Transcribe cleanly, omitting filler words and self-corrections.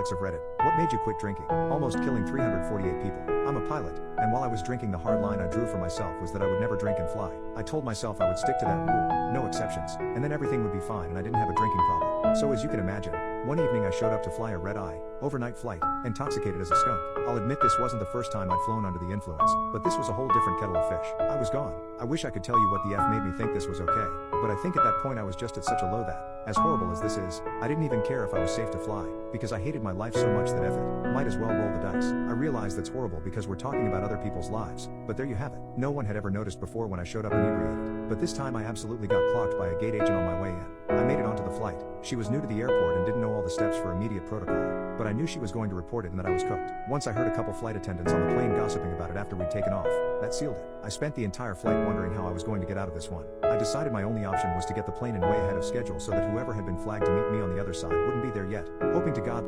Alex of Reddit, what made you quit drinking? Almost killing 348 people. I'm a pilot, and while I was drinking, the hard line I drew for myself was that I would never drink and fly. I told myself I would stick to that rule, no exceptions, and then everything would be fine and I didn't have a drinking problem. So as you can imagine, one evening I showed up to fly a red-eye, overnight flight, intoxicated as a skunk. I'll admit this wasn't the first time I'd flown under the influence, but this was a whole different kettle of fish. I was gone. I wish I could tell you what the F made me think this was okay, but I think at that point I was just at such a low that, as horrible as this is, I didn't even care if I was safe to fly, because I hated my life so much that F it, might as well roll the dice. I realize that's horrible because we're talking about other people's lives, but there you have it. No one had ever noticed before when I showed up inebriated, but this time I absolutely got clocked by a gate agent on my way in. I made it onto the flight. She was new to the airport and didn't know all the steps for immediate protocol, but I knew she was going to report it and that I was cooked. Once I heard a couple flight attendants on the plane gossiping about it after we'd taken off, that sealed it. I spent the entire flight wondering how I was going to get out of this one. I decided my only option was to get the plane in way ahead of schedule so that whoever had been flagged to meet me on the other side wouldn't be there yet, hoping to God